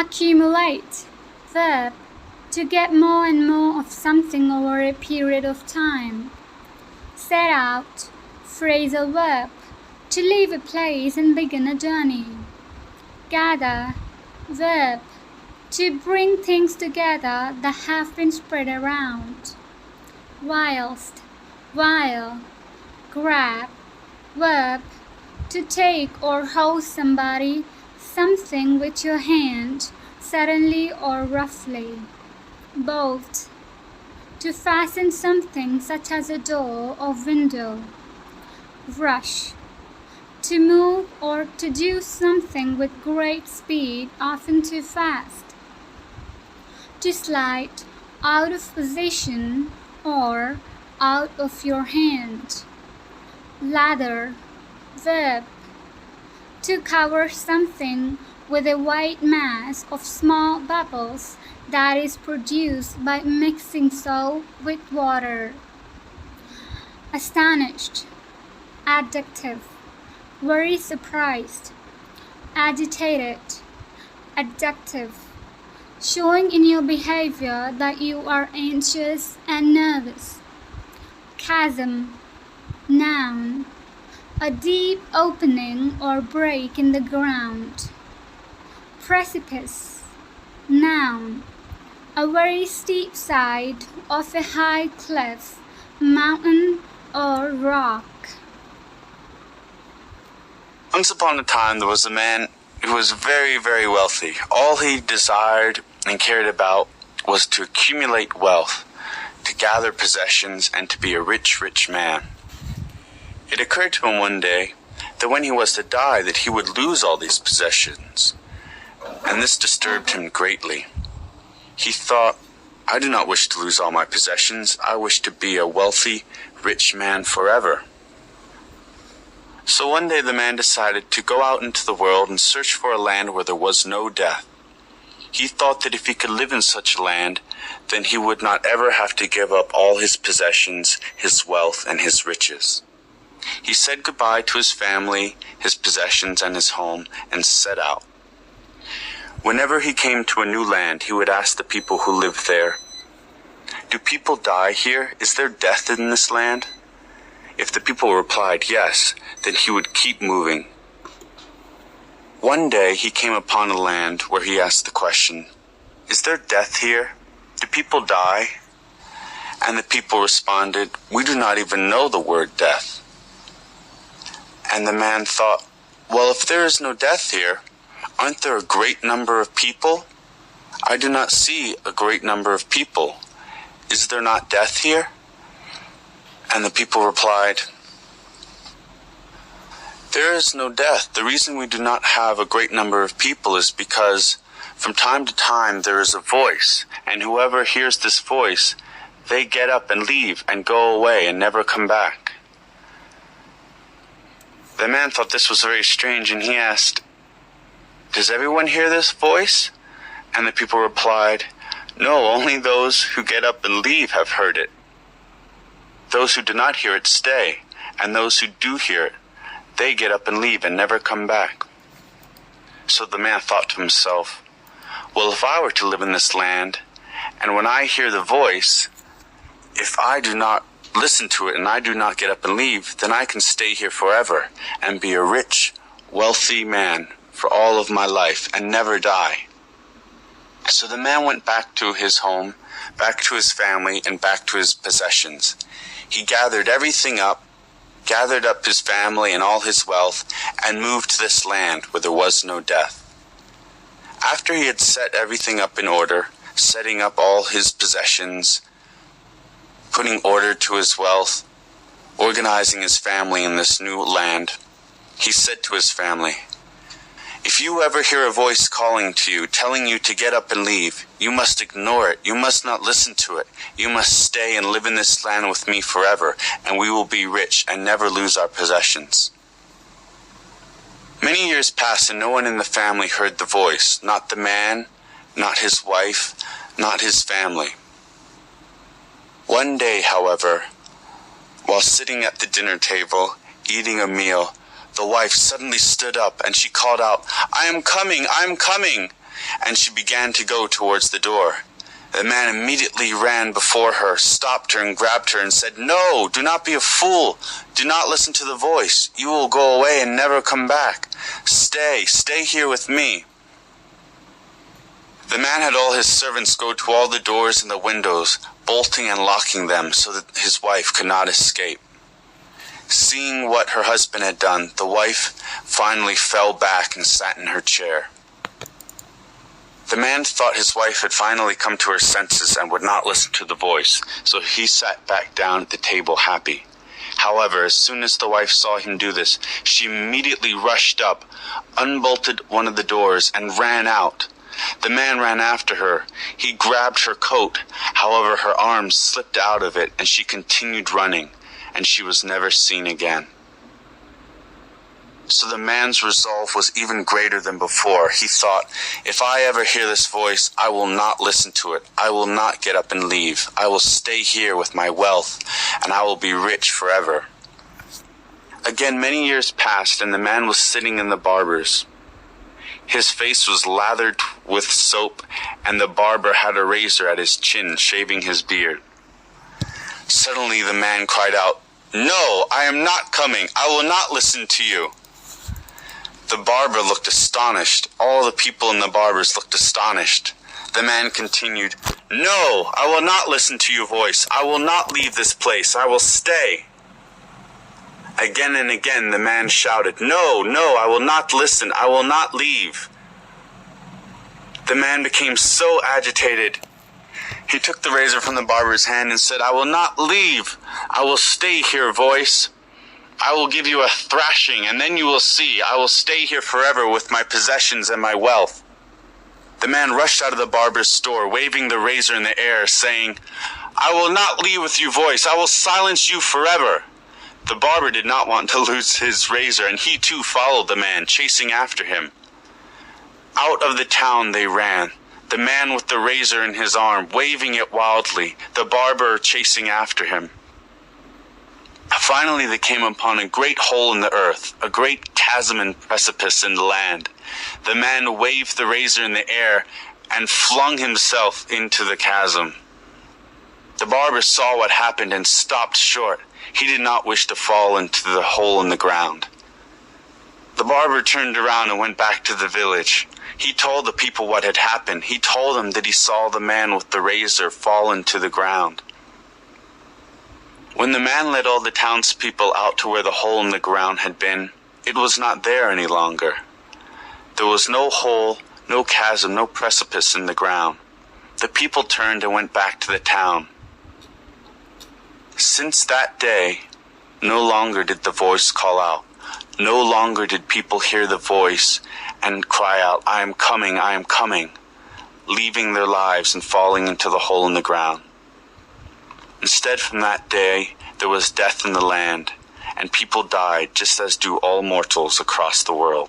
Accumulate. Verb. To get more and more of something over a period of time. Set out. Phrasal verb. To leave a place and begin a journey. Gather. Verb. To bring things together that have been spread around. Whilst. While. Grab. Verb. To take or hold somebody, something with your hand, suddenly or roughly. Bolt. To fasten something such as a door or window. Rush. To move or to do something with great speed, often too fast. To slide out of position or out of your hand. Lather. Verb. To cover something with a white mass of small bubbles that is produced by mixing salt with water. Astonished. Adjective. Very surprised. Agitated. Adjective. Showing in your behavior that you are anxious and nervous. Chasm. Noun. A deep opening or break in the ground. Precipice. Noun. A very steep side of a high cliff, mountain, or rock. Once upon a time there was a man who was very, very wealthy. All he desired and cared about was to accumulate wealth, to gather possessions, and to be a rich, rich man. It occurred to him one day that when he was to die that he would lose all these possessions, and this disturbed him greatly. He thought, I do not wish to lose all my possessions. I wish to be a wealthy, rich man forever. So one day the man decided to go out into the world and search for a land where there was no death. He thought that if he could live in such a land, then he would not ever have to give up all his possessions, his wealth, and his riches. He said goodbye to his family, his possessions, and his home, and set out. Whenever he came to a new land, he would ask the people who lived there, do people die here? Is there death in this land? If the people replied yes, then he would keep moving. One day he came upon a land where he asked the question, is there death here? Do people die? And the people responded, we do not even know the word death. And the man thought, well, if there is no death here, aren't there a great number of people? I do not see a great number of people. Is there not death here? And the people replied, there is no death. The reason we do not have a great number of people is because from time to time there is a voice, and whoever hears this voice, they get up and leave and go away and never come back. The man thought this was very strange, and he asked, does everyone hear this voice? And the people replied, no, only those who get up and leave have heard it. Those who do not hear it stay, and those who do hear it, they get up and leave and never come back. So the man thought to himself, well, if I were to live in this land, and when I hear the voice, if I do not listen to it and I do not get up and leave, then I can stay here forever and be a rich, wealthy man for all of my life and never die. So the man went back to his home, back to his family, and back to his possessions. He gathered everything up, gathered up his family and all his wealth, and moved to this land where there was no death. After he had set everything up in order, setting up all his possessions, putting order to his wealth, organizing his family in this new land, he said to his family, if you ever hear a voice calling to you, telling you to get up and leave, you must ignore it. You must not listen to it. You must stay and live in this land with me forever, and we will be rich and never lose our possessions. Many years passed, and no one in the family heard the voice, not the man, not his wife, not his family. One day, however, while sitting at the dinner table, eating a meal, the wife suddenly stood up and she called out, I am coming, I am coming. and she began to go towards the door. The man immediately ran before her, stopped her, and grabbed her and said, "No, do not be a fool. Do not listen to the voice. You will go away and never come back. Stay here with me." The man had all his servants go to all the doors and the windows, bolting and locking them so that his wife could not escape. Seeing what her husband had done, the wife finally fell back and sat in her chair. The man thought his wife had finally come to her senses and would not listen to the voice, so he sat back down at the table happy. However, as soon as the wife saw him do this, she immediately rushed up, unbolted one of the doors, and ran out. The man ran after her. He grabbed her coat. However, her arms slipped out of it, and she continued running, and she was never seen again. So the man's resolve was even greater than before. He thought, "If I ever hear this voice, I will not listen to it. I will not get up and leave. I will stay here with my wealth, and I will be rich forever." Again, many years passed, and the man was sitting in the barber's. His face was lathered with soap, and the barber had a razor at his chin, shaving his beard. Suddenly the man cried out, "No, I am not coming. I will not listen to you." The barber looked astonished. All the people in the barber's looked astonished. The man continued, "No, I will not listen to your voice. I will not leave this place. I will stay." Again and again the man shouted, "No, I will not listen. I will not leave." The man became so agitated. He took the razor from the barber's hand and said, "I will not leave. I will stay here, voice. I will give you a thrashing, and then you will see. I will stay here forever with my possessions and my wealth." The man rushed out of the barber's store, waving the razor in the air, saying, "I will not leave with you, voice. I will silence you forever." The barber did not want to lose his razor, and he too followed the man, chasing after him. Out of the town they ran, the man with the razor in his arm, waving it wildly, the barber chasing after him. Finally they came upon a great hole in the earth, a great chasm and precipice in the land. The man waved the razor in the air and flung himself into the chasm. The barber saw what happened and stopped short. He did not wish to fall into the hole in the ground. The barber turned around and went back to the village. He told the people what had happened. He told them that he saw the man with the razor fall into the ground. When the man led all the townspeople out to where the hole in the ground had been, it was not there any longer. There was no hole, no chasm, no precipice in the ground. The people turned and went back to the town. Since that day, no longer did the voice call out. No longer did people hear the voice and cry out, "I am coming," leaving their lives and falling into the hole in the ground. Instead, from that day, there was death in the land, and people died just as do all mortals across the world.